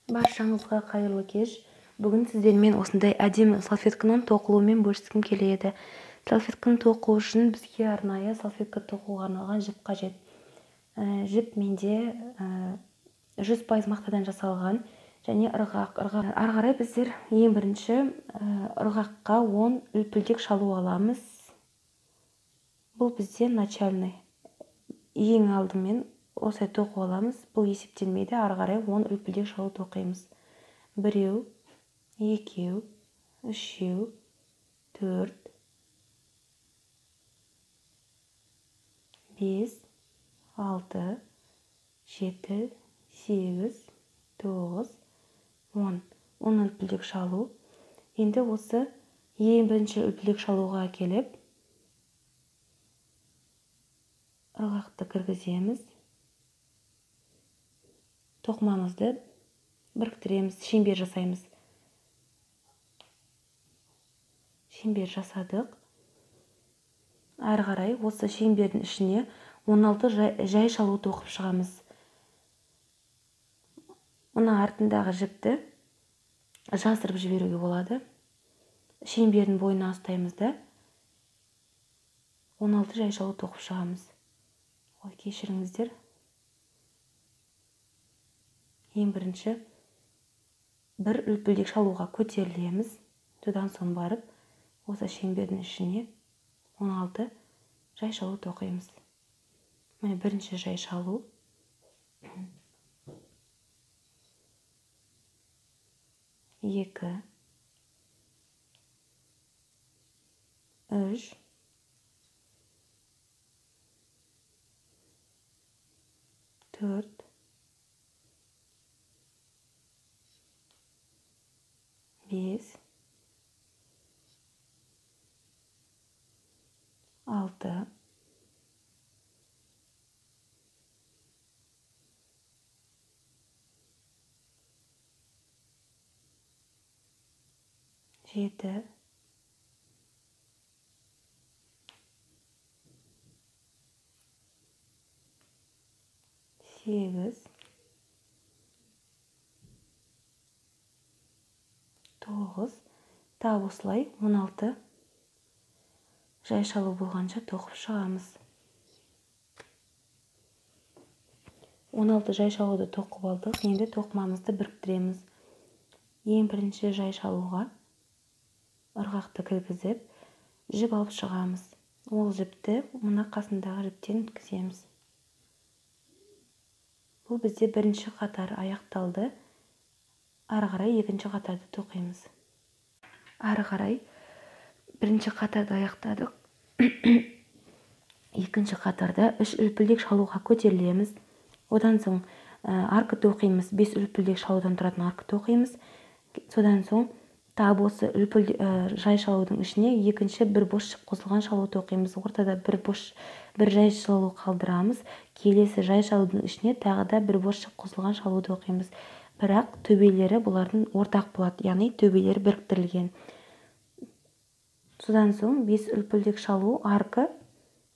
Баршаңызға қайырлы кеш. Бүгін сіздермен осындай әдемі салфетканың тоқылуымен бөліскім келеді. Салфетканы тоқу үшін бізге арнайы салфетка тоқуға арналған жіп қажет. Жіп менде 100% мақтадан жасалған және ырғақ. Ары қарай біздер ең бірінші ырғаққа 10 үлпілдек шалу аламыз. Бұл бізде начальный. Ең алдымен осылай тоқып аламыз. Бұл есептелмейді. Ары қарай 10 үлпілдек шалу тоқимыз. 1, 2, 3, 4, 5, 6, 7, 8, 9, 10. 10 үлпілдек шалу. Енді осы ең бірінші үлпілдек шалуға келіп, ырғақты кіргіземіз. Тоқымамызды біріктіреміз, шеңбер жасаймыз. Шеңбер жасадық. Ары қарай осы шеңбердің ішіне 16 жай шалу тоқып шығамыз. Мына артындағы жіпті жасырып жіберуге болады. Шеңбердің бойына ұстаймыз да 16 жай шалу тоқып шығамыз. Ой, кешіріңіздер. Ең бірінші бір үлпілдек шалуға көтерілеміз. Содан соң барып, осы шеңбердің ішіне 16 жай шалу тоқимыз. Міне бірінші жай шалу. 2, 3, 4, 5, 6, 7, 8, 9, тағы осылай 16 жай шалу болғанша тоқып шығамыз. 16 жай шалуды тоқып алдық. Енді тоқымамызды біріктіреміз. Ең бірінші жай шалуға ырғақты кіргізіп, жіп алып шығамыз. Ол жіпті мына қасындағы жіптен өткіземіз. Бұл бізде бірінші қатар аяқталды. Ары қарай екінші қатарды тоқимыз. Ары қарай бірінші қатарды аяқтадық. Екінші қатарда 3 үлпілдек шалуға көтерілеміз. Одан соң арка тоқимыз. 5 үлпілдек шалудан тұратын арка тоқимыз. Содан соң тап осы жай шалудың ішіне екінші бір бос жіп қосылған шалу тоқимыз. Ортада бір жай шалу қалдырамыз. Келесі жай шалудың ішіне тағы да бір бос жіп қосылған шалу тоқимыз. Бірақ төбелері бұлардың ортақ болады, яғни төбелері біріктірілген. Содан соң 5 үлпілдек шалу арка,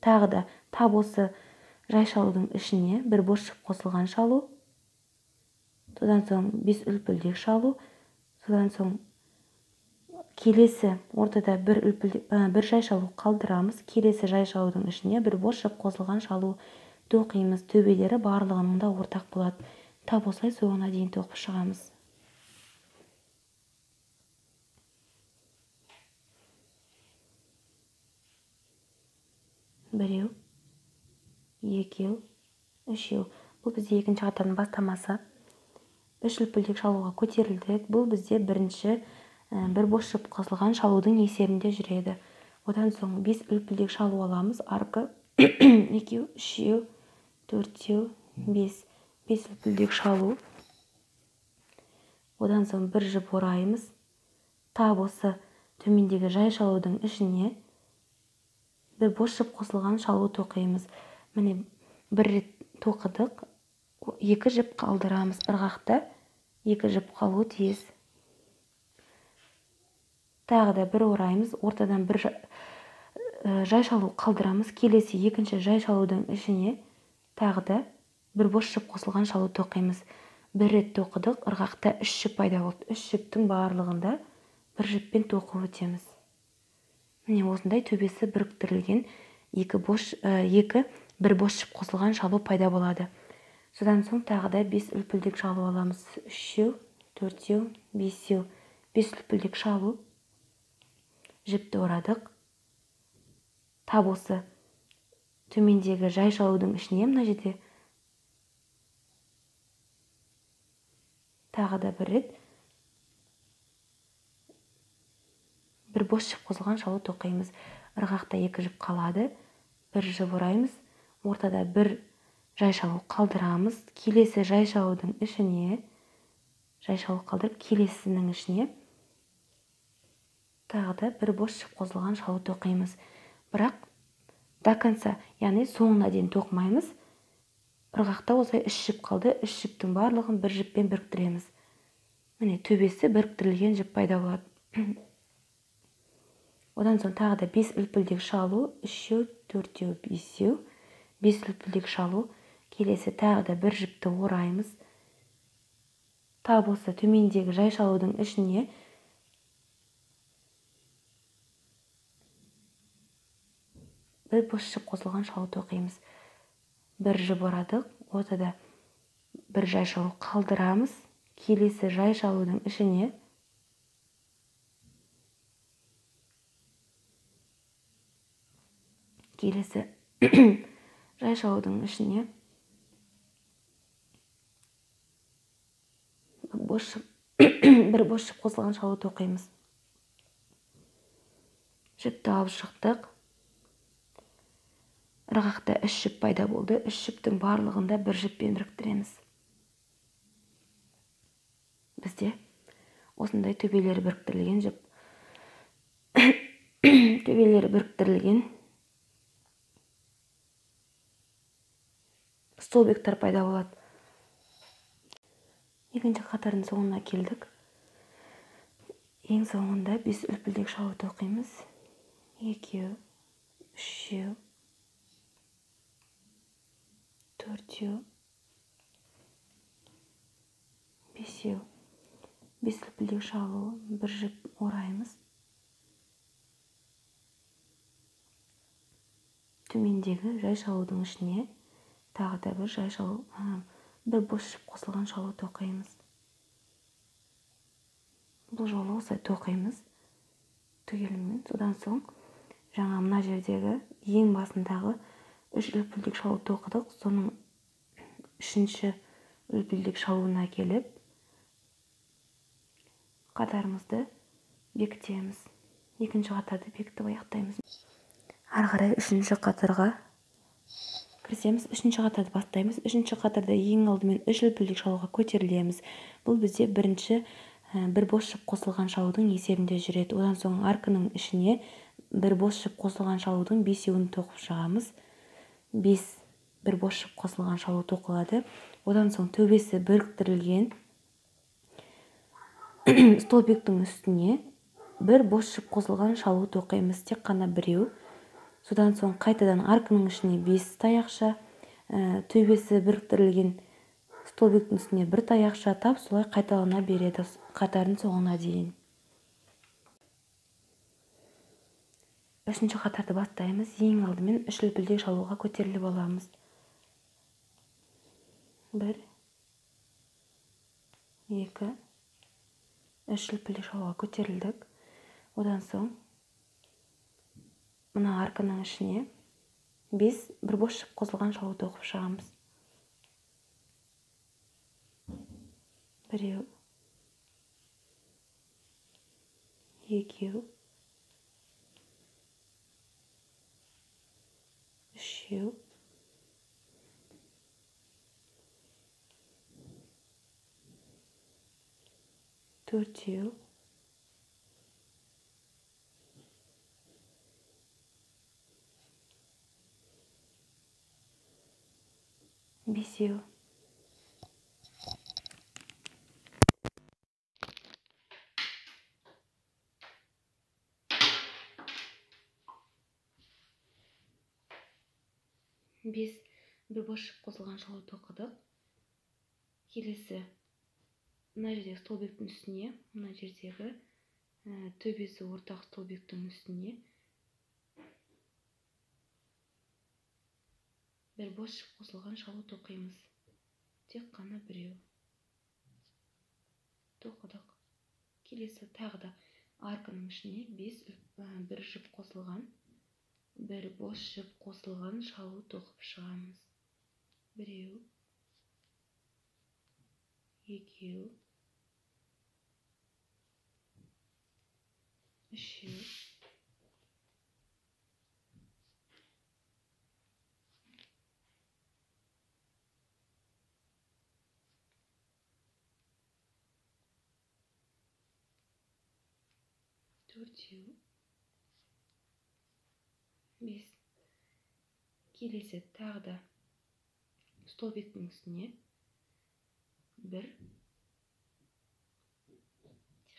тағы да тап осы жай шалудың ішіне бір бос жіп қосылған шалу. Содан соң 5 үлпілдек шалу. Содан соң келесі ортада бір жай шалу қалдырамыз. Келесі жай шалудың ішіне бір бос жіп қосылған шалу тоқимыз. Төбелері барлығында ортақ болады. Тап осылай соңына дейін тоқып шығамыз. Біреу, екеу, үшеу. Бұл бізде екінші қатардың бастамасы. 3 үлпілдек шалуға көтерілдік. Бұл бізде бірінші бір бос жіп қосылған шалудың есебінде жүреді. Одан соң 5 үлпілдек шалу аламыз. Арка 2, 3, 4, 5. 5 үлпілдек шалу. Одан соң бір жіп ораймыз. Тап осы төмендегі жай шалудың ішіне бір бос жіп қосылған шалу тоқимыз. Міне бір рет тоқыдық. 2 жіп қалдырамыз. Ырғақта 2 жіп қалуы тиіс. Тағы да бір ораймыз. Ортадан бір жай шалу қалдырамыз. Келесі екінші жай шалудың ішіне тағы да бір бос жіп қосылған шалу тоқимыз. бір рет тоқыдық, ырғақта 3 жіп пайда болды. 3 жіптің барлығында бір жіппен тоқып өтеміз. Міне осындай төбесі біріктірілген бір бос жіп қосылған шалу пайда болады. Содан соң тағы да 5 үлпілдек шалу аламыз. 3-еу, 4-еу, 5-еу. 5 үлпілдек шалу. Жіпті орадық. Тап осы төмендегі жай шалудың ішіне мына жерде тағы да бір рет бір бос жіп қосылған шалу тоқимыз. Ырғақта 2 жіп қалады. Бір жіп ораймыз. Ортада бір жай шалу қалдырамыз. Келесі жай шалудың ішіне жай шалу қалдырып, келесінің ішіне тағы да бір бос жіп қосылған шалу тоқимыз. Бірақ до конца, яғни соңына дейін тоқымаймыз. Ырғақта осылай 3 жіп қалды. 3 жіптің барлығын бір жіппен біріктіреміз. Міне төбесі біріктірілген жіп пайда болады. Одан соң тағы да 5 үлпілдек шалу, 3-еу, 4-еу, 5-еу. 5 үлпілдек шалу. Келесі тағы да бір жіпті ораймыз. Тап осы төмендегі жай шалудың ішіне бір бос жіп қосылған шалу тоқимыз. Бір жіп орадық. Ортада бір жай шалу қалдырамыз. Келесі жай шалудың ішіне бір бос жіп қосылған шалу тоқимыз. Жіпті алып шықтық. Ырғақта 3 жіп пайда болды. 3 жіптің барлығында бір жіппен біріктіреміз. Бізде осындай төбелері біріктірілген жіп. Төбелері біріктірілген столбиктер пайда болады. Екінші қатардың соңына келдік. Ең соңында 5 үлпілдек шалу тоқимыз. 2-еу, 3-еу, 4-еу, 5-еу. 5 үлпілдек шалу, бір жіп ораймыз. Төмендегі жай шалудың ішіне тағы да бір жай шалу, бір бос жіп қосылған шалу тоқимыз. Бұл жолы осылай тоқимыз түгелімен. Содан соң жаңа мына жердегі ең басындағы 3 үлпілдек шалу тоқыдық. Соның 3-ші үлпілдек шалуына келіп қатарымызды бекітеміз. Екінші қатарды бекітіп аяқтаймыз. Ары қарай 3-ші қатарға кірісеміз. 3-ші қатарды бастаймыз. 3-ші қатарда ең алдымен 3 үлпілдек шалуға көтерілеміз. Бұл бізде бірінші бір бос жіп қосылған шалудың есебінде жүреді. Одан соң арканың ішіне бір бос жіп қосылған шалудың 5-еуін тоқып шығамыз. 5 бір бос жіп қосылған шалу тоқылады. Одан соң төбесі біріктірілген столбиктің үстіне бір бос жіп қосылған шалу тоқимыз. Тек қана біреу. Содан соң қайтадан арканың ішіне 5 таяқша, төбесі біріктірілген столбиктің үстіне бір таяқша тап, солай қайталана береді қатардың соңына дейін. 3-ші қатарды бастаймыз. Ең алдымен 3 үлпілдек шалуға көтеріліп аламыз. 1, 2, 3 үлпілдек шалуға көтерілдік. Одан соң мына арканың ішіне 5 бір бос жіп қосылған шалу тоқып шығамыз. 1-еу, 2-еу, 3-еу, 4-еу, 5-еу. Біз бір бос жіп қосылған шалу тоқыдық. Келесі мына жердегі столбиктің үстіне, мына жердегі төбесі ортақ столбиктің үстіне бір бос жіп қосылған шалу тоқимыз. Тек қана біреу. Тоқыдық. Келесі тағы да арканың ішіне бір жіп қосылған, бір бос жіп қосылған шалу тоқып шығамыз. Біреу, екеу, үшеу, төртеу, бес. Келесі тағы да столбиктің үстіне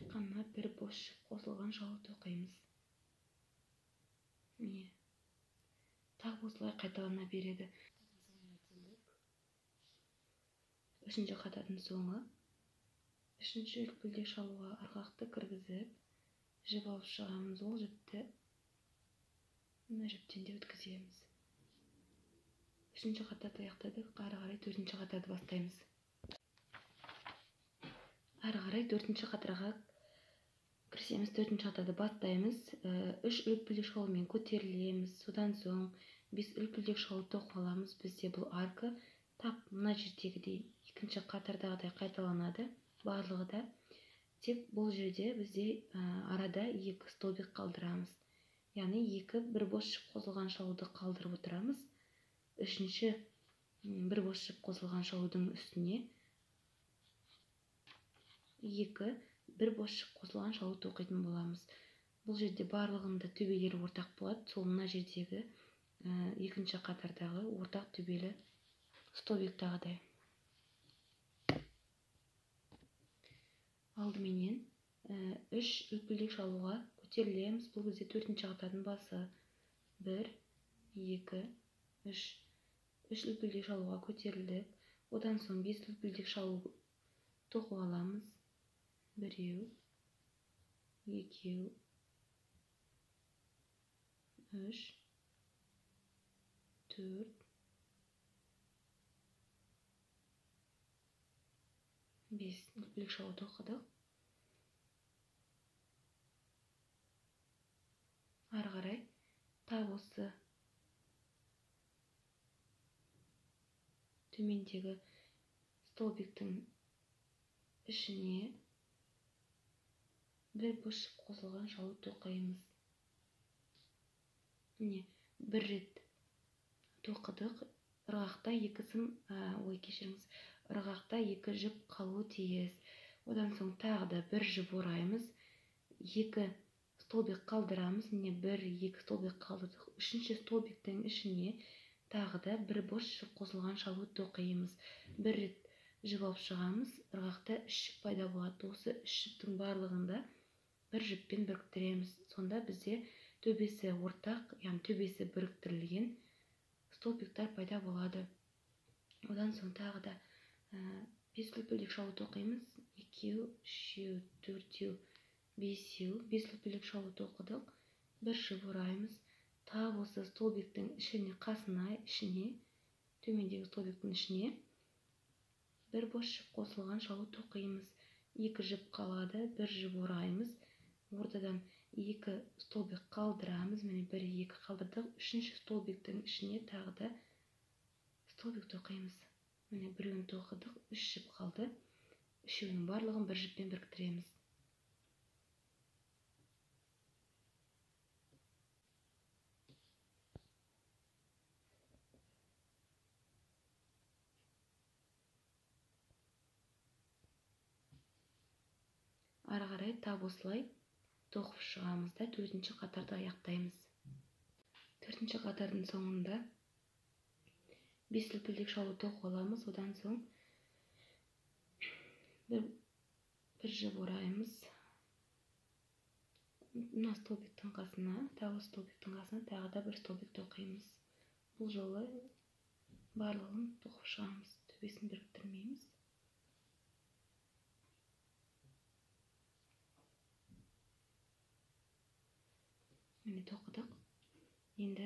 тек қана бір бос жіп қосылған шалу тоқимыз. Міне, тағы осылай қайталана береді. Үшінші қатардың соңы, үшінші үлпілдек шалуға ырғақты кіргізіп, жіп алып шығамыз. Ол жіпті мына жіптен де өткіземіз. Үшінші қатарды аяқтадық, ары қарай төртінші қатарды бастаймыз. Ары қарай төртінші қатарға кірісеміз, төртінші қатарды бастаймыз. Үш үлпілдек шалумен көтерілеміз. Содан соң 5 үлпілдек шалу тоқып аламыз. Бізде бұл арка тап мына жердегідей екінші қатардағыдай қайталанады. Барлығы да. Тек бұл жерде бізде арада 2 столбик қалдырамыз. Яғни бір бос жіп қосылған шалуды қалдырып отырамыз. Үшінші бір бос жіп қосылған шалудың үстіне бір бос жіп қосылған шалу тоқитын боламыз. Бұл жерде барлығында төбелері ортақ болады. Сол мына жердегі екінші қатардағы ортақ төбелі столбиктағыдай. Алдыменен 3 үлпілдек шалуға көтерілеміз. Бұл бізде төртінші қатардың басы. 1, 2, 3. 3 үлпілдек шалуға көтерілдік. Одан соң 5 үлпілдек шалу тоқып аламыз. Біреу, екеу, үш, төрт, бес үлпілдек шалу тоқыдық. Ары қарай тап осы төмендегі столбиктің ішіне бір бос жіп қосылған шалу тоқимыз. Міне, бір рет тоқыдық. Ырғақта ырғақта 2 жіп қалуы тиіс. Одан соң тағы да бір жіп ораймыз. 2 столбик қалдырамыз. Міне, 1-2 столбик қалдырдық. Үшінші столбиктің ішіне тағы да бір бос жіп қосылған шалу тоқимыз. Бір рет жіп алып шығамыз. Ырғақта 3 жіп пайда болады. Осы 3 жіптің барлығында бір жіппен біріктіреміз. Сонда бізде төбесі ортақ, яғни төбесі біріктірілген столбиктар пайда болады. Одан соң тағы да 5 үлпілдек шалу тоқимыз. 2, 3, 4, 5 үлпілдек шалу тоқыдық. Бір жіп ораймыз. Тап осы столбиктің ішіне, төмендегі столбиктің ішіне бір бос жіп қосылған шалу тоқимыз. 2 жіп қалады, бір жіп ораймыз. Ортадан 2 столбик қалдырамыз. Міне, 1-2 қалдырдық. Үшінші столбиктің ішіне тағы да столбик тоқимыз. Міне, біреуін тоқыдық, 3 жіп қалды. Үшеуінің барлығын бір жіппен біріктіреміз. Ары қарай тап осылай тоқып шығамыз да төртінші қатарды аяқтаймыз. Төртінші қатардың соңында 5 үлпілдек шалу тоқып аламыз. Одан соң бір жіп ораймыз. Мына столбиктің қасына, тағы да бір столбик тоқимыз. Бұл жолы барлығын тоқып шығамыз. Төбесін біріктірмейміз. Міне тоқыдық. Енді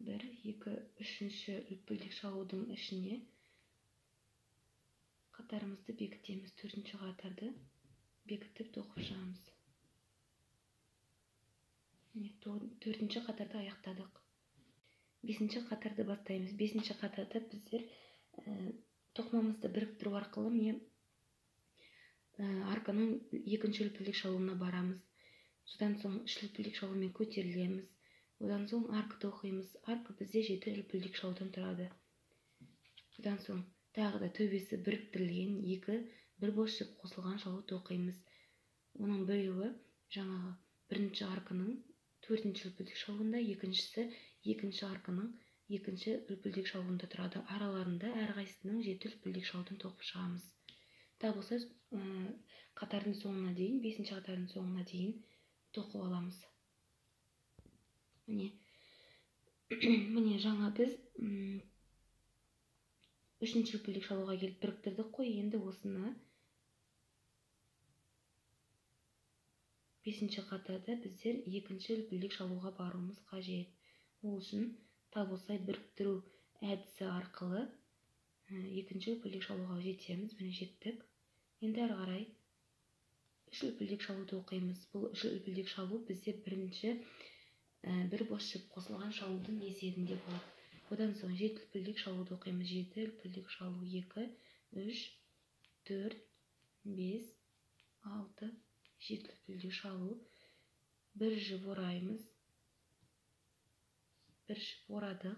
1, 2, 3-ші үлпілдек шалудың ішіне қатарымызды бекітеміз. 4-ші қатарды бекітіп тоқып шығамыз. 4-ші қатарды аяқтадық. 5-ші қатарды бастаймыз. 5-ші қатарда біздер тоқымамызды біріктіру арқылы арканың 2-ші үлпілдек шалуына барамыз. Содан соң 3 үлпілдек шалумен көтерілеміз. Одан соң аркты оқимыз. Арка бізде 7 үлпілдек шалудан тұрады. Одан соң тағы да төбесі біріктірілген 2 бір бос жіп қосылған шалу тоқимыз. Оның біреуі жаңағы 1-ші арканың 4-ші үлпілдек шалуында, екіншісі 2-ші арканың 2-ші үлпілдек шалуында тұрады. Араларында әрқайсысының 7 үлпілдек шалудан тоқып шығамыз. Тап осы қатардың соңына дейін, 5-ші қатардың соңына дейін тоқып аламыз. Міне жаңа біз 3-ші үлпілдек шалуға келіп біріктірдік қой. Енді осыны 5-ші қатарда біздер 2-ші үлпілдек шалуға баруымыз қажет. Ол үшін тап осылай біріктіру әдісі арқылы 2-ші үлпілдек шалуға жетеміз. Міне жеттік. Енді ары қарай 3 үлпілдек шалуды оқимыз. Бұл 3 үлпілдек шалу бізде бірінші бір бос жіп қосылған шалудың есебінде болады. Одан соң 7 үлпілдек шалуды оқимыз. 7 үлпілдек шалу 2, 3, 4, 5, 6, 7 үлпілдек шалу. Бір жіп ораймыз. Бір жіп орадық.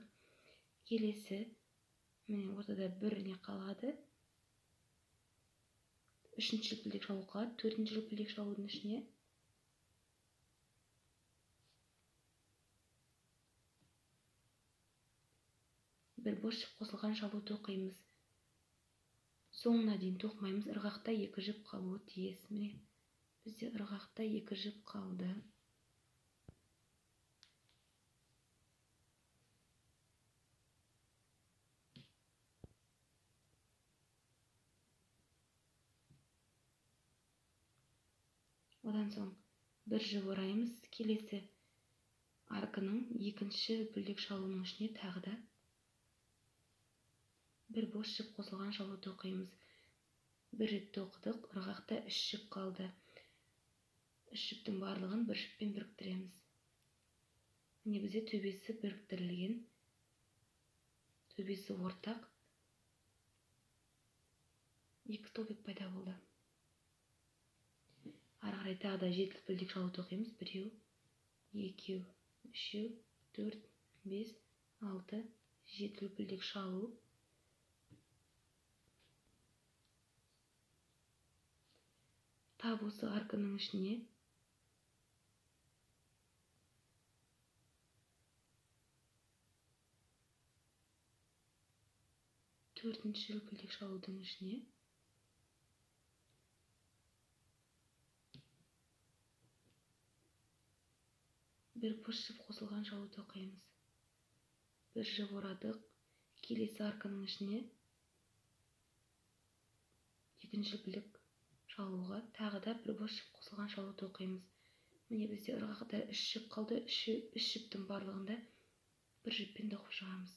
Келесі, міне ортада бір не қалады. 3-ші үлпілдек шалу қалады. 4-ші үлпілдек шалудың ішіне бір бос жіп қосылған шалу тоқимыз. Соңына дейін тоқымаймыз. Ырғақта 2 жіп қалуы тиіс. Міне бізде ырғақта 2 жіп қалды. Одан соң бір жіп ораймыз. Келесі арканың 2-ші үлпілдек шалуының ішіне тағы да бір бос жіп қосылған шалу тоқимыз. Бір рет тоқыдық. Ырғақта 3 жіп қалды. 3 жіптің барлығын бір жіппен біріктіреміз. Міне бізде төбесі біріктірілген. Төбесі ортақ 2 столбик пайда болды. Ары қарай тағы да 7 үлпілдек шалу тоқимыз. 1, 2, 3, 4, 5, 6, 7 үлпілдек шалу. Тап осы арканың ішіне 4-ші үлпілдек шалудың ішіне бір бос жіп қосылған шалу тоқимыз. Бір жіп орадық. Келесі арканың ішіне 2-ші үлпілдек шалуға тағы да бір бос жіп қосылған шалу тоқимыз. Міне бізде ырғақта 3 жіп қалды. 3 жіптің барлығында бір жіппен тоқып шығамыз.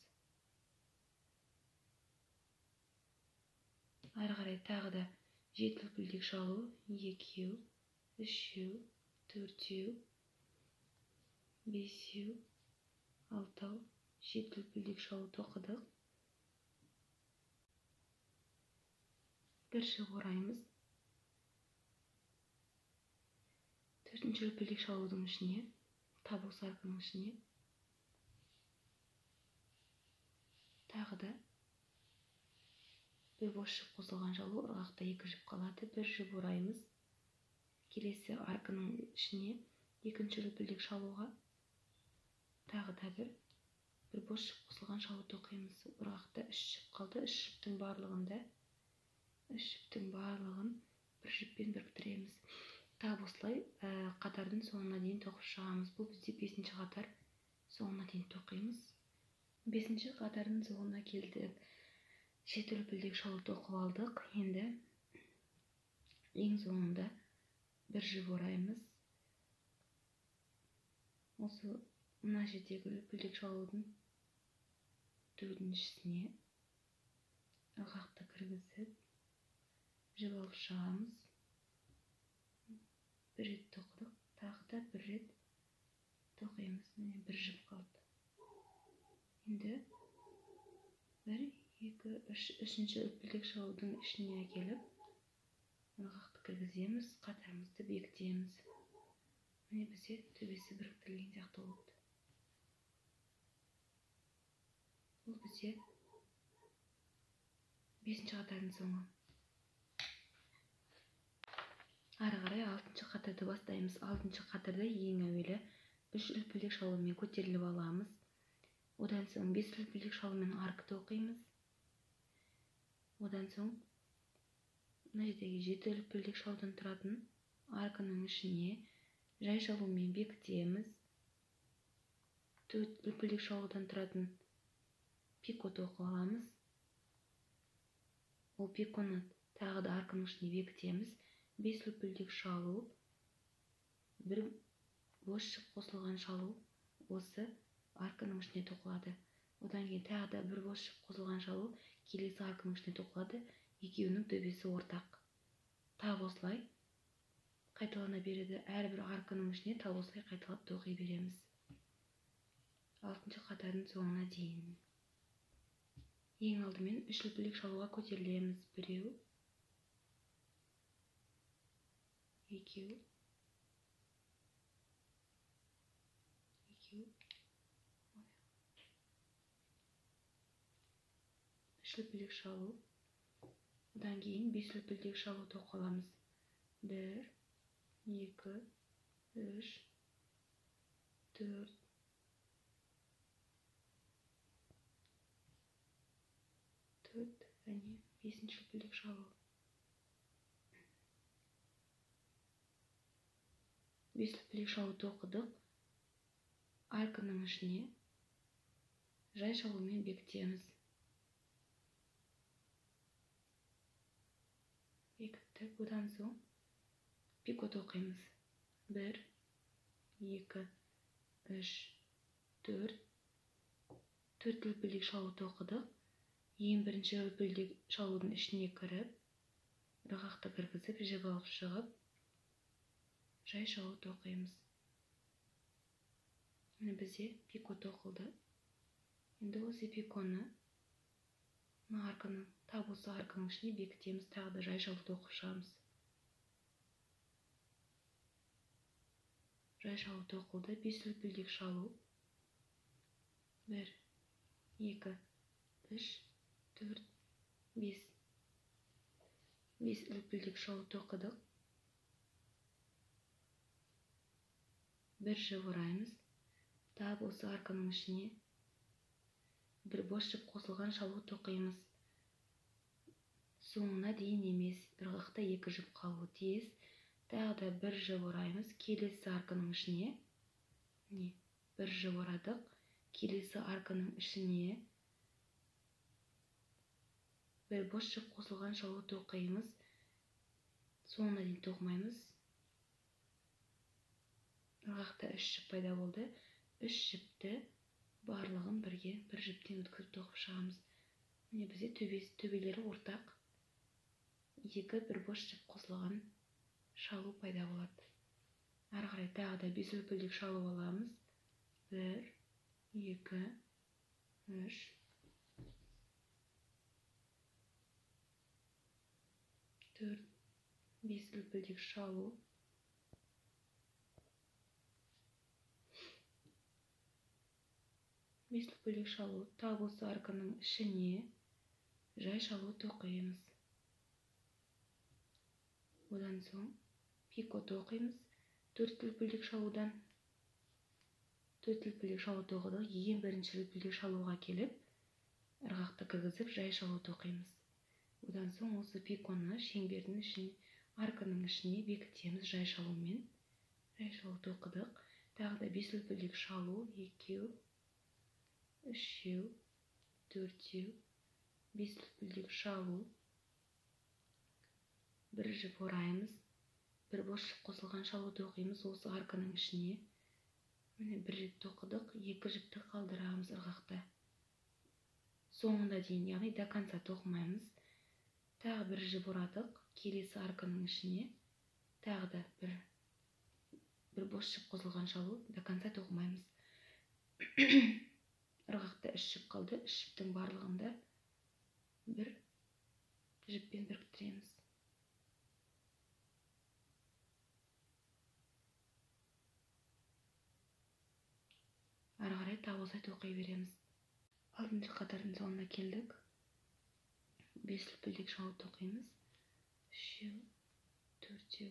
Ары қарай тағы да 7 үлпілдек шалу. 2, 3, 4, 5, 6, 7 үлпілдек шалу тоқыдық. Бір жіп ораймыз. 4-ші үлпілдек шалудың ішіне, тап осы арканың ішіне тағы да бір бос жіп қосылған шалу. Ырғақта 2 жіп қалады. Бір жіп ораймыз. Келесі арканың ішіне 2-ші үлпілдек шалуға тағы да бір бос жіп қосылған шалу тоқимыз. Ырғақта 3 жіп қалды. 3 жіптің барлығын бір жіппен біріктіреміз. Тап осылай қатардың соңына дейін тоқып шығамыз. Бұл бізде 5-ші қатар соңына дейін тоқимыз. 5-ші қатардың соңына келдік. 7 үлпілдек шалу тоқып алдық. Енді ең соңында бір жіп ораймыз. осы мына жердегі үлпілдек шалудың төртіншісіне ырғақты кіргізіп жіп алып шығамыз. Bir рет тоқыдық, тағы да бір рет тоқимыз. Міне бір жіп қалды. Енді 1, 2, 3, үшінші үлпілдек шалудың ішіне әкеліп ырғақты кіргіземіз, қатарымызды бекітеміз. Міне бізде төбесі біріктірілген сияқты болды. Бұл бізде 5-ші қатардың соңы. Ары қарай 6-шы қатарды бастаймыз. 6-шы қатарда ең әуелі 3 үлпілдек шалумен көтеріліп аламыз. Одан соң 5 үлпілдек шалумен арка тоқимыз. Одан соң мына жердегі 7 үлпілдек шалудан тұратын арканың ішіне жай шалумен бекітеміз. 4 үлпілдек шалудан тұратын пико тоқып аламыз. Ол пиконы тағы да арканың ішіне бекітеміз. 5 үлпілдек шалу, бір бос жіп қосылған шалу осы арканың ішіне тоқылады. Одан кейін тағы да бір бос жіп қосылған шалу келесі арканың ішіне тоқылады. Екеуінің төбесі ортақ. Тап осылай қайталана береді. Әрбір арканың ішіне тап осылай қайталап тоқи береміз. 6-ші қатардың соңына дейін. Ең алдымен 3 үлпілдек шалуға көтерілеміз. 1, 2, 3 үлпілдек шалу. Одан кейін 5 үлпілдек шалу тоқып аламыз. 1, 2, 3, 4, 4 және 5-ші үлпілдек шалу. 5 үлпілдек шалу тоқыдық. Арканың ішіне жай шалумен бекітеміз. Бекіттік. Одан соң пико тоқимыз. 1, 2, 3, 4. 4 үлпілдек шалу тоқыдық. Ең бірінші үлпілдек шалудың ішіне кіріп, ырғақты кіргізіп, жіп алып шығып, жай шалу тоқимыз. Бізде пико тоқылды. Енді осы пиконы арканың, тап осы арканың ішіне бекітеміз, тағы да жай шалу тоқып шығамыз. Жай шалу тоқылды. 5 үлпілдек шалу. 1, 2, 3, 4, 5. 5 үлпілдек шалу тоқыдық. Бір жіп ораймыз. Тап осы арканың ішіне бір бос жіп қосылған шалу тоқимыз. Соңына дейін емес, ырғақта 2 жіп қалуы тиіс. Тағы да бір жіп ораймыз. Келесі арканың ішіне бір жіп орадық. Келесі арканың ішіне бір бос жіп қосылған шалу тоқимыз. Соңына дейін тоқымаймыз. Ырғақта 3 жіп пайда болды. 3 жіпті барлығын бірге бір жіптен өткізіп тоқып шығамыз. Міне бізде төбелері ортақ 2 бір бос жіп қосылған шалу пайда болады. Ары қарай тағы да 5 үлпілдек шалу аламыз. 1, 2, 3, 4, 5 үлпілдек шалу. 5 үлпілдек шалу. Тап осы арканың ішіне жай шалу тоқимыз. Одан соң пико тоқимыз. 4 үлпілдек шалудан 4 үлпілдек шалу тоқыдық. Ең бірінші үлпілдек шалуға келіп, ырғақты кіргізіп, жай шалу тоқимыз. Одан соң осы пиконы шеңбердің ішіне, арканың ішіне бекітеміз жай шалумен. Жай шалу тоқыдық. Тағы да 5 үлпілдек шалу. 2, 3, 4, 5 үлпілдек шалу. Бір жіп ораймыз. Бір бос жіп қосылған шалу тоқимыз осы арканың ішіне. Міне бір жіп тоқыдық, 2 жіпті қалдырамыз ырғақта. Соңында дейін, яғни до конца тоқымаймыз. Тағы бір жіп ұрадық, келесі арканың ішіне. Тағы да бір бос жіп қосылған шалу, до конца тоқымаймыз. Ырғақта 3 жіп қалды, 3 жіптің барлығында бір жіппен біріктіреміз. Ары қарай тағы осылай тоқи береміз. 6-шы қатардың соңына келдік. 5 лүпілдек шалу тоқимыз. 3, 4,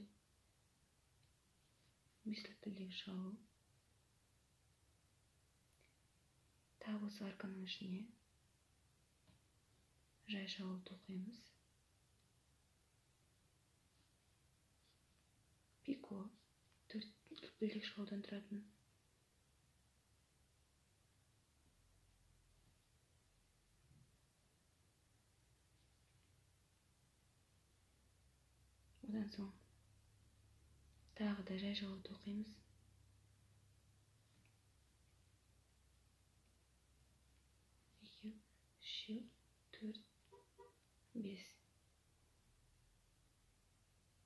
5 лүпілдек шалу. Тағы осы арканың ішіне жай шалу тоқимыз. Пико 4 лүпілдек шалудан тұратын. Одан соң тағы да жай шалу тоқимыз. 2, 3, 4, 5.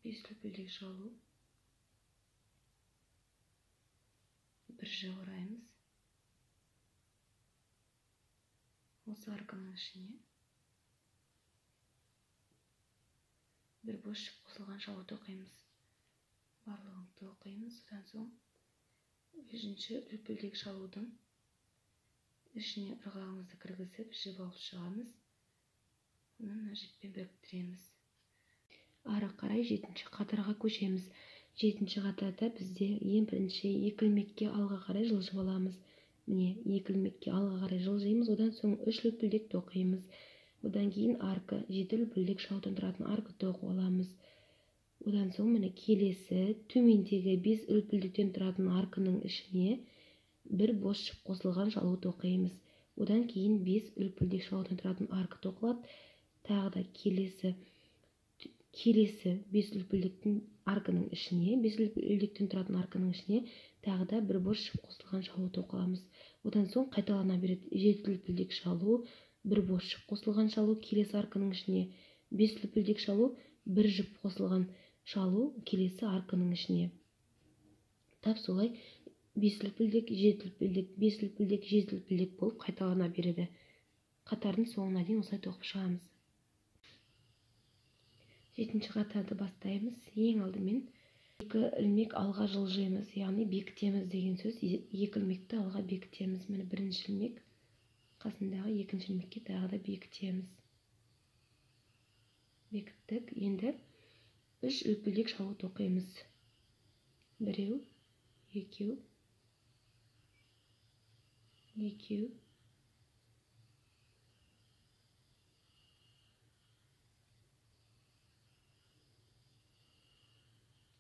5 лүпілдек шалу. Бір жыл ораймыз. Осы арканың ішіне бір бос жіп қосылған шалу тоқимыз. Барлығын тоқимыз. Содан соң 5-ші лүпілдек шалудың ішіне ырғағымызды кіргізіп, жіп алып шығамыз. Оны жіппен біріктіреміз. Ары қарай 7-ші қатарға көшеміз. 7-ші қатарда бізде ең бірінші 2 ілмекке алға қарай жылжып аламыз. Міне 2 ілмекке алға қарай жылжимыз, одан соң 3 лүпілдек тоқимыз. Одан кейін арка, 7 лүпілдек шалудан тұратын арка тоқып аламыз. Одан соң міне келесі төмендегі 5 лүпілдектен тұратын арканың ішіне бір бос жіп қосылған шалу тоқимыз. Одан кейін 5 лүпілдек шалудан тұратын арка тоқылады. Тағы да келесі 5 лүпілдектің арканың ішіне, 5 лүпілдектен тұратын арканың ішіне тағы да бір бос жіп қосылған шалу тоқыламыз. Одан соң қайталана береді. 7 лүпілдек шалу, бір бос жіп қосылған шалу, келесі арканың ішіне 5 лүпілдек шалу, бір жіп қосылған шалу, келесі арканың ішіне. Тап солай 5 лүпілдек, 7 лүпілдек, 5 лүпілдек, 7 лүпілдек болып қайталана береді. Қатардың соңына дейін осылай тоқып шығамыз. 7-ші қатарды бастаймыз. Ең алдымен 2 ілмек алға жылжимыз, яғни бекітеміз деген сөз. 2 ілмекті алға бекітеміз. Міне 1-ші ілмек, қасындағы 2-ші ілмекке тағы да бекітеміз. Бекіттік. Енді 3 лүпілдек шалу тоқимыз. 1, 2, 2,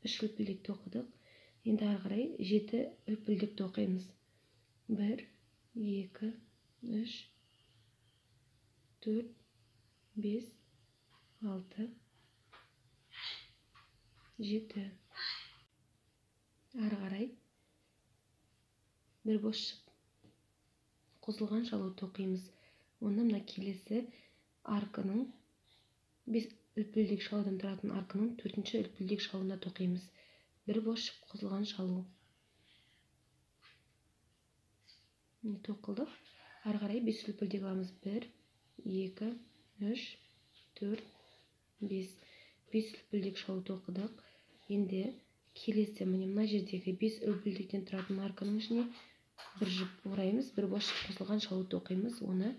3 лүпілдек тоқыдық. Енді ары қарай 7 лүпілдек тоқимыз. 1, 2, 3, 4, 5, 6, 7. Ары қарай бір бос жіп қосылған шалу тоқимыз. Онда мына келесі арканың 5 лүпілдек шалудан тұратын арканың 4-ші лүпілдек шалуына тоқимыз. Бір бос жіп қосылған шалу. Тоқылдық. Ары қарай 5 лүпілдек аламыз. 1, 2, 3, 4, 5. 5 лүпілдек шалу тоқыдық. Енді келесі мына жердегі 5 лүпілдектен тұратын арканың ішіне бір жіп ораймыз, бір бос жіп қосылған шалу тоқимыз. Оны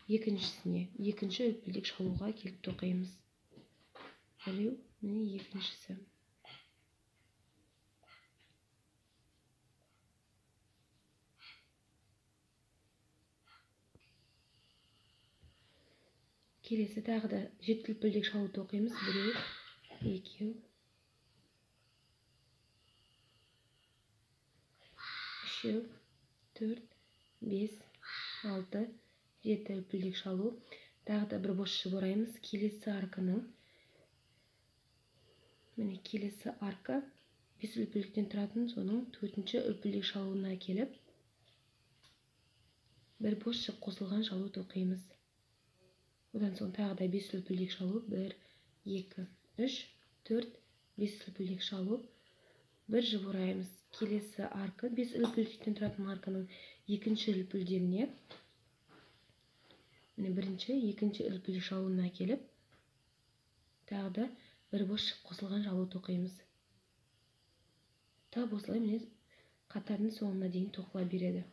екіншісіне, 2-ші лүпілдек шалуға келіп тоқимыз. Біреу, міне екіншісі. Келесі тағы да 7 лүпілдек шалу тоқимыз. 1, 2, 3, 4, 5, 6, 7 лүпілдек шалу. Тағы да бір бос жіп ораймыз. Келесі арканың, міне келесі арка бес үлпілдіктен тұратын соның төртінші үлпілдек шалуына келіп бір бос шып қосылған шалу тоқимыз. Одан соң тағы да бес үлпілдек шалу, 1, 2, 3, 4, 5 үлпілдек шалу, бір жып ораймыз. Келесі арка, 5 үлпілдектен тұратын арканың екінші үлпілдегіне, бірінші, екінші үлпілдек шалуына келіп, тағы да бір бос шып қосылған шалу тоқимыз. Тап осылай міне қатардың соңына дейін тоқыла береді.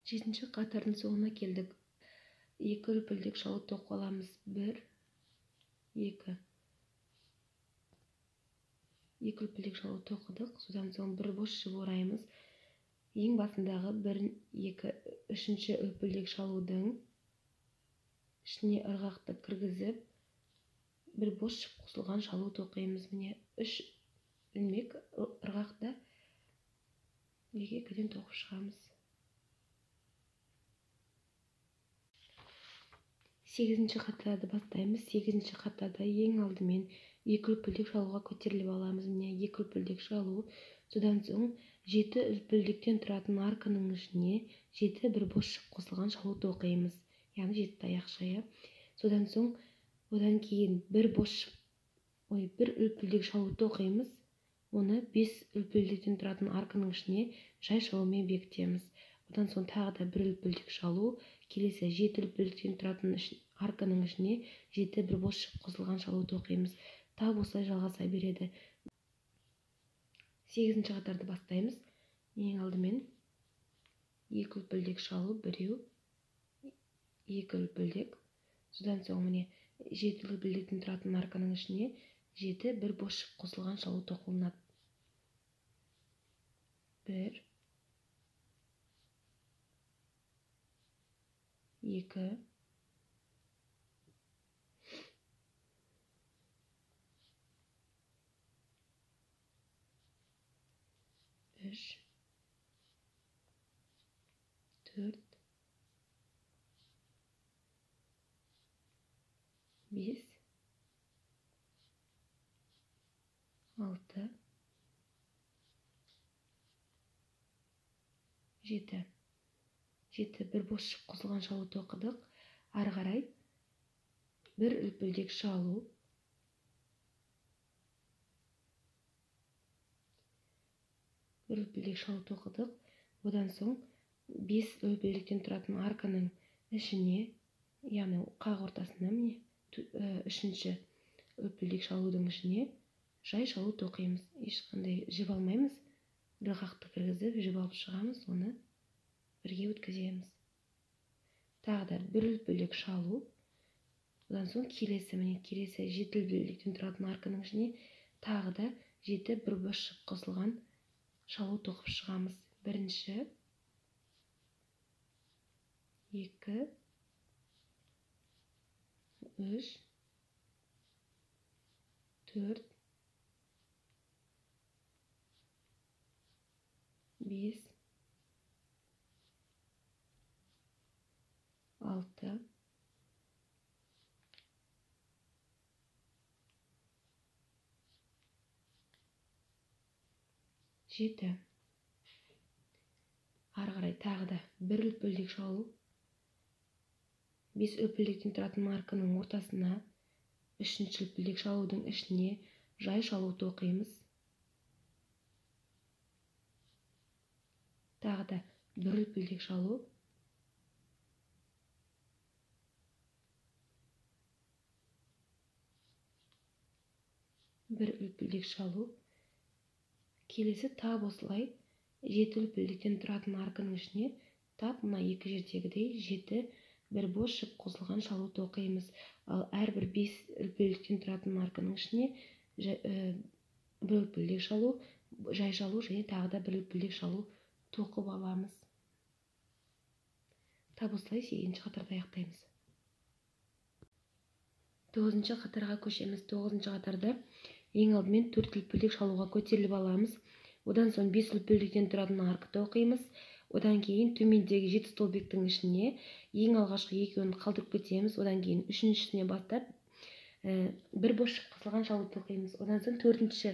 Жетінші қатардың соңына келдік. 2 үлпілдек шалу тоқып аламыз. 1, 2. 2 үлпілдек шалу тоқыдық. Содан соң бір бос шып ораймыз. Ең басындағы 1, 2, 3-ші үлпілдек шалудың ішіне ырғақты кіргізіп, бір бос шып қосылған шалу тоқимыз. Міне 3 ілмек ырғақты 2-2-ден тоқып шығамыз. 8-ші қатарды бастаймыз. 8-ші қатарда ең алдымен 2 үлпілдек шалуға көтеріліп аламыз. Міне 2 үлпілдек шалу. Содан соң 7 үлпілдектен тұратын арканың ішіне 7 бір бос шып қосылған шалу тоқимыз. Яғни 7 таяқша. Содан соң одан кейін бір үлпілдек шалу тоқимыз. Оны 5 үлпілдектен тұратын арканың ішіне жай шалумен бекітеміз. Одан соң тағы да бір үлпілдек шалу, келесі 7 үлпілдектен тұратын арканың ішіне 7 бір бос шып қосылған шалу тоқимыз. Тап осылай жалғаса береді. 8-ші қатарды бастаймыз. Ең алдымен 2 үлпілдек шалу, біреу, 2 үлпілдек. Содан соң міне 7 үлпілдектен тұратын арканың ішіне 7 бір бос шып қосылған шалу тоқылынады. 1, 2, 3, 4, 5, 6, 7. 7 бір бос шып қосылған шалу тоқыдық. Ары қарай бір үлпілдек шалу, бір үлпілдек шалу тоқыдық. Одан соң 5 үлпілдектен тұратын арканың ішіне, яғни қақ ортасына міне 3-ші үлпілдек шалудың ішіне жай шалу тоқимыз. Ешқандай жіп алмаймыз. Ырғақты кіргізіп жіп алып шығамыз, оны бірге өткіземіз. Тағы да бір үлпілдек шалу. Одан соң келесі 7 үлпілдектен тұратын арканың ішіне тағы да 7 бір бос шып қосылған шалу тоқып шығамыз. Бірінші, 2, 3, 4, 5, 6, 7. Ары қарай тағы да бір үлпілдек шалу, 5 үлпілдектен тұратын арканың ортасына 3-ші үлпілдек шалудың ішіне жай шалу тоқимыз. Тағы да бір үлпілдек шалу, бір үлпілдек шалу. Келесі тап осылай 7 үлпілдектен тұратын арканың ішіне тап мына екі жердегідей 7 бір бос шып қосылған шалу тоқимыз. Ал әрбір 5 үлпілдектен тұратын арканың ішіне бір үлпілдек шалу, жай шалу және тағы да бір үлпілдек шалу тоқып аламыз. Тап осылай 8-ші қатарды аяқтаймыз. 9-ші қатарға көшеміз. 9-ші қатарда ең алдымен 4 үлпілдек шалуға көтеріліп аламыз. Одан соң 5 үлпілдектен тұратын арка тоқимыз. Одан кейін төмендегі 7 столбиктің ішіне ең алғашқы екеуін қалдырып кетеміз. Одан кейін 3-шісіне бастап бір бос шып қосылған шалу тоқимыз. Одан соң 4-ші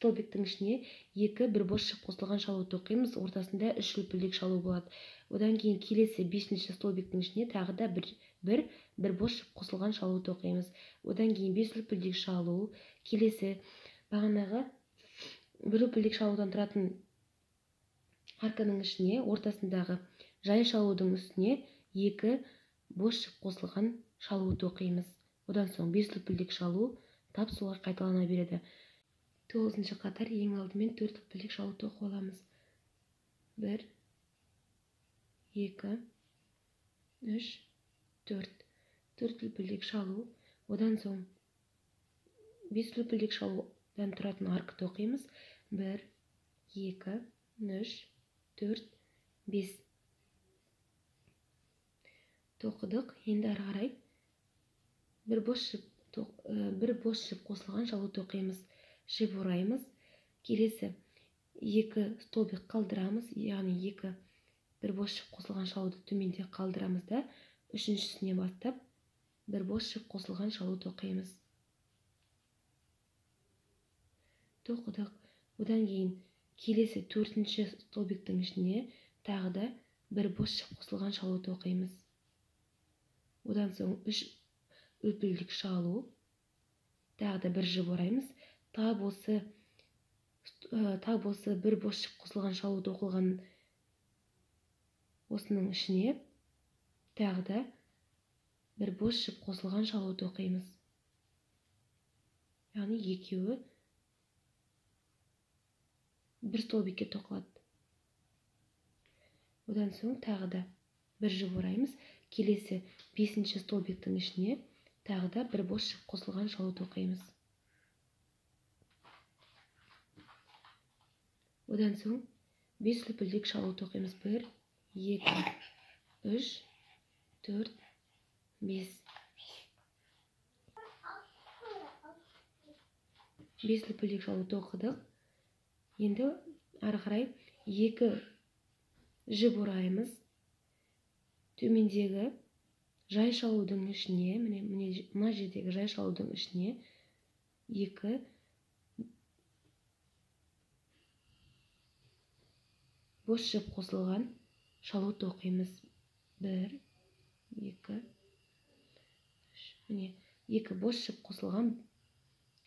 столбиктің ішіне 2 бір бос шып қосылған шалуды оқимыз. Ортасында 3 үлпілдек шалу болады. Одан кейін келесі 5-ші столбиктің ішіне тағы да бір бос шып қосылған шалуды оқимыз. Одан кейін 5 үлпілдек шалу, келесі бағанағы 1 үлпілдек шалудан тұратын арканың ішіне ортасындағы жай шалудың үстіне 2 бос шып қосылған шалуды оқимыз. Одан соң 5 үлпілдек шалу тап солай қайталана береді. 9-шы қатар ең алдымен 4 үлпілдек шалуды оқып аламыз. 1, 2, 3, 4. 4 үлпілдек шалу. Одан соң 5 үлпілдек шалудан тұратын аркты оқимыз. 1, 2, 3, 4, 5. Тоқыдық. Енді ары қарай бір бос шып қосылған шалуды оқимыз. Жіп ораймыз. Келесі 2 столбик қалдырамыз, яғни 2 бір бос шып қосылған шалуды төменде қалдырамыз да, үшіншісіне бастап бір бос шып қосылған шалуды оқимыз. Тоқыдық. Одан кейін келесі 4-ші столбиктің ішіне тағы да бір бос шып қосылған шалуды оқимыз. Одан соң 3 үлпілдек шалу, тағы да бір жіп ораймыз. Тап осы бір бос шып қосылған шалуды оқылған осының ішіне тағы да бір бос шып қосылған шалуды оқимыз. Яғни екеуі бір столбикке тоқылады. Одан соң тағы да бір жіп ораймыз. Келесі 5-ші столбиктің ішіне тағы да бір бос шып қосылған шалуды оқимыз. Одан соң 5 үлпілдек шалуды оқимыз. 1, 2, 3, 4, 5. 5 үлпілдек шалуды оқыдық. Енді ары қарай 2 жіп ораймыз. Төмендегі жай шалудың ішіне, мына жердегі жай шалудың ішіне 2 бос шып қосылған шалуды оқимыз. 1, 2, 3. 2 бос шып қосылған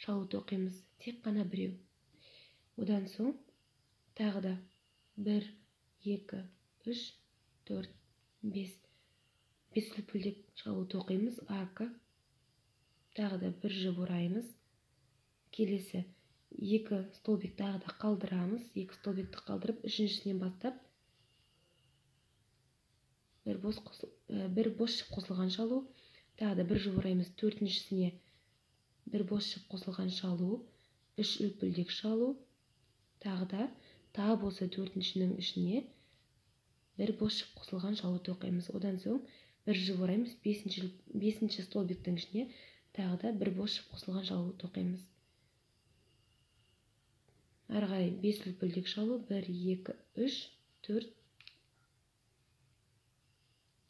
шалуды оқимыз. Тек қана біреу. Одан соң тағы да 1, 2, 3, 4, 5. 5 үлпілдек шалуды оқимыз. Арка. Тағы да бір жіп ораймыз. Келесі 2 столбик тағы да қалдырамыз. 2 столбикті қалдырып, үшіншісінен бастап бір бос шып қосылған шалу. Тағы да бір жіп ораймыз. 4-шісіне бір бос шып қосылған шалу. 3 үлпілдек шалу. Тағы да тап осы 4-шінің ішіне бір бос шып қосылған шалуды оқимыз. Одан соң бір жіп ораймыз. 5-ші столбиктің ішіне тағы да бір бос шып қосылған шалуды оқимыз. Ары қарай 5 үлпілдек шалу. 1, 2, 3,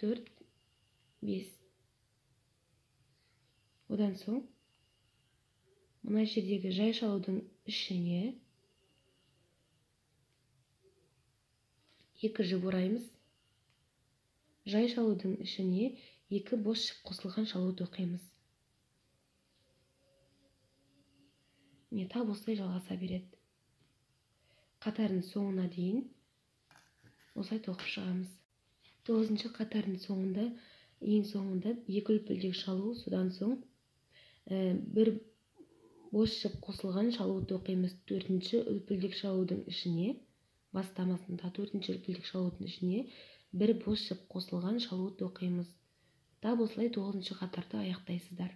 4, 5. Одан соң мына жердегі жай шалудың ішіне 2 жіп ораймыз. Жай шалудың ішіне 2 бос шып қосылған шалуды оқимыз. Тап осылай жалғаса береді. Қатардың соңына дейін осылай тоқып шығамыз. 9-шы қатардың соңында, ең соңында 2 үлпілдек шалу, содан соң бір бос шып қосылған шалуды оқимыз. 4-ші үлпілдек шалудың ішіне, бастамасында 4-ші үлпілдек шалудың ішіне бір бос шып қосылған шалуды оқимыз. Тап осылай 9-шы қатарды аяқтайсыздар.